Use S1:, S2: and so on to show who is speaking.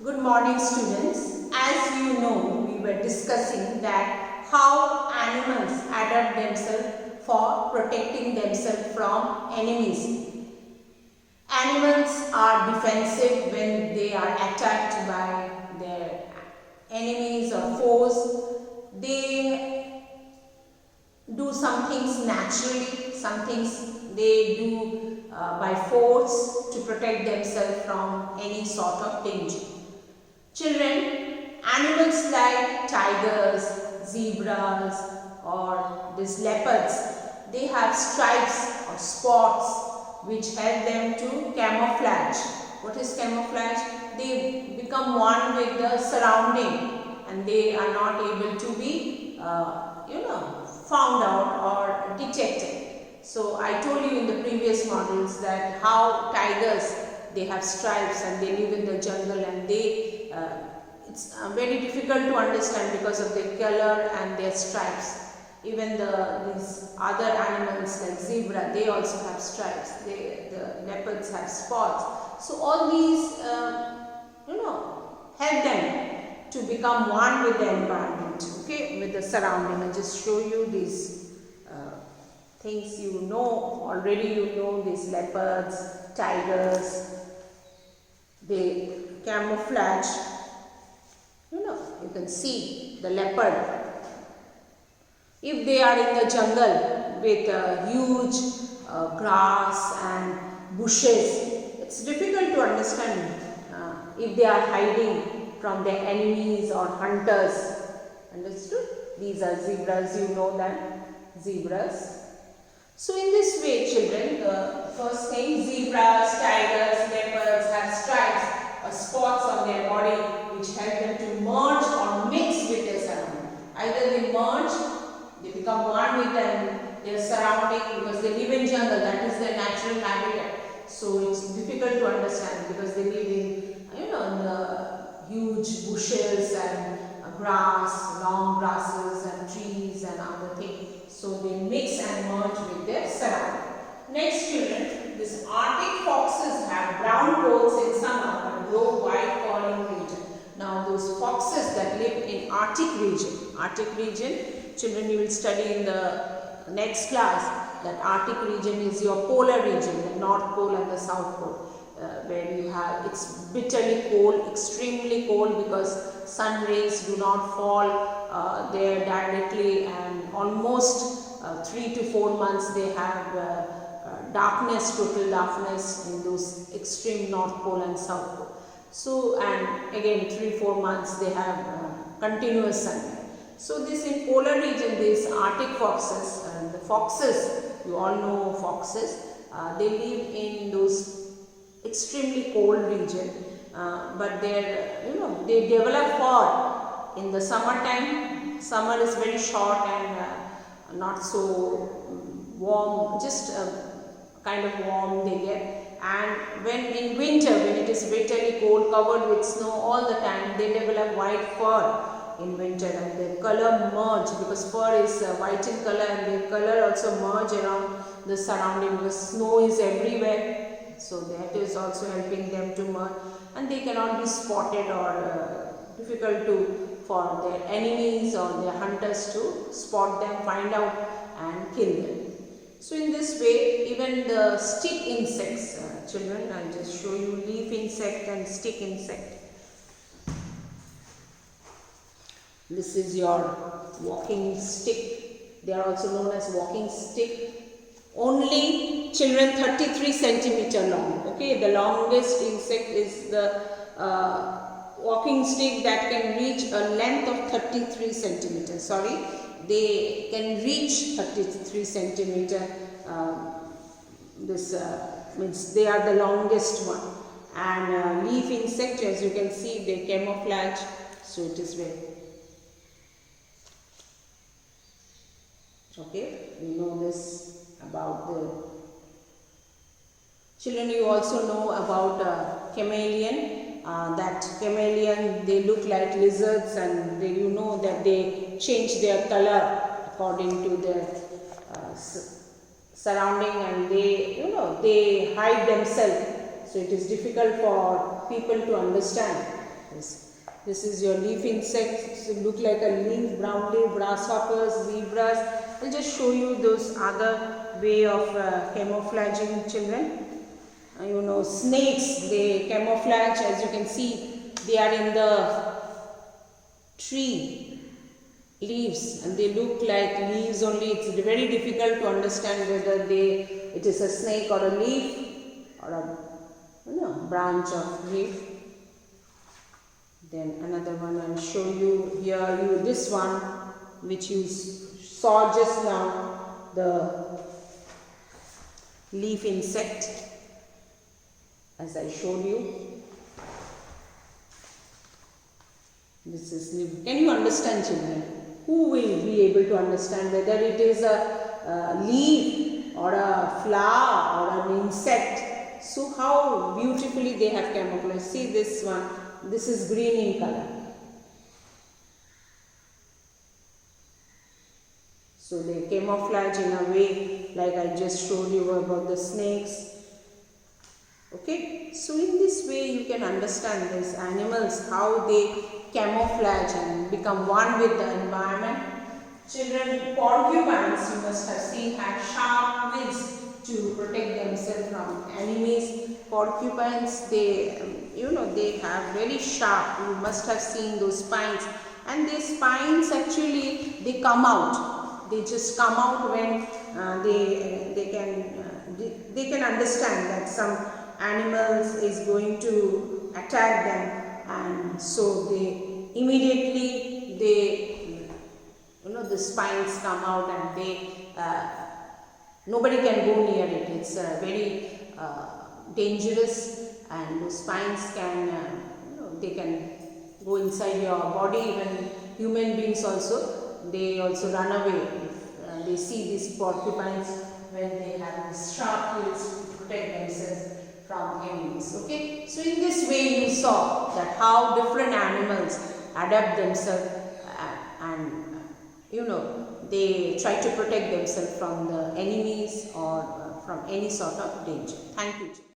S1: Good morning, students. As you know, we were discussing that how animals adapt themselves for protecting themselves from enemies. Animals are defensive when they are attacked by their enemies or foes. They do some things naturally, some things they do by force to protect themselves from any sort of danger. Children, animals like tigers, zebras or these leopards, they have stripes or spots which help them to camouflage. What is camouflage? They become one with the surrounding and they are not able to be, found out or detected. So I told you in the previous models that how tigers, they have stripes and they live in the jungle and it's very difficult to understand because of their color and their stripes. Even these other animals like zebra, they also have stripes. The leopards have spots. So all these, help them to become one with the environment, okay, with the surrounding. And just show you these things you know already. You know these leopards, tigers. They camouflage. You can see the leopard. If they are in the jungle with huge grass and bushes, it's difficult to understand if they are hiding from their enemies or hunters. Understood? These are zebras, you know that, zebras. So in this way, children, the first thing, zebras, tigers, leopards have stripes or spots on their body which help them to merge or mix with their surrounding. Either they merge, they become one with their surrounding because they live in jungle, that is their natural habitat. So it's difficult to understand because they live in the huge bushes and grass, long grasses and trees and other things. So they mix and merge with their surrounding. Next, children, these Arctic foxes have brown coats in summer but grow white fur in winter. Now those foxes that live in Arctic region, children, you will study in the next class that Arctic region is your polar region, the North Pole and the South Pole, where you have, it's bitterly cold, extremely cold because sun rays do not fall there directly, and almost 3 to 4 months they have darkness, total darkness in those extreme North Pole and South Pole. So, and again 3-4 months they have continuous sunlight. So this in polar region, these Arctic foxes, and the foxes, you all know foxes, they live in those extremely cold region, but they develop fur in the summertime. Summer is very short and not so warm, just kind of warm they get. And when in winter, when it is bitterly cold, covered with snow all the time, they develop white fur in winter, and their color merge because fur is white in color, and their color also merge around the surrounding because snow is everywhere. So that is also helping them to merge, and they cannot be spotted or difficult for their enemies or their hunters to spot them, find out and kill them. So in this way, even the stick insects, children, I'll just show you leaf insect and stick insect. This is your walking stick. They are also known as walking stick. Only, children, 33 centimeter long. Okay, the longest insect is the walking stick that can reach a length of 33 centimeters. Sorry, they can reach 33 centimeter. This means they are the longest one. And leaf insect, as you can see, they camouflage. So it is very. Okay, we know this about the children. You also know about chameleon. That chameleon, they look like lizards, and you know that they change their color according to their surrounding, and they hide themselves. So it is difficult for people to understand This is your leaf insects. It look like a leaf, brown leaf, grasshoppers, zebras. I'll just show you those other way of camouflaging, children. You know, snakes, they camouflage. As you can see, they are in the tree leaves and they look like leaves only. It's very difficult to understand whether it is a snake or a leaf or a branch of leaf. Then another one I'll show you here. This one which you saw just now, the leaf insect, as I showed you. This is leaf. Can you understand, children? Who will be able to understand whether it is a leaf or a flower or an insect? So how beautifully they have camouflaged. See this one. This is green in color. So they camouflage in a way like I just showed you about the snakes. Okay, so in this way you can understand these animals, how they camouflage and become one with the environment. Children, porcupines, you must have seen, have sharp quills to protect themselves from enemies. Porcupines, they have very sharp, you must have seen those spines, and these spines actually they come out. They just come out when they can understand that some animals is going to attack them, and so they immediately the spines come out and nobody can go near it. It's very dangerous, and the spines can they can go inside your body. Even human beings also, they also run away if they see these porcupines when they have these sharp quills to protect themselves from enemies. Okay, so in this way you saw that how different animals adapt themselves and they try to protect themselves from the enemies or from any sort of danger. Thank you.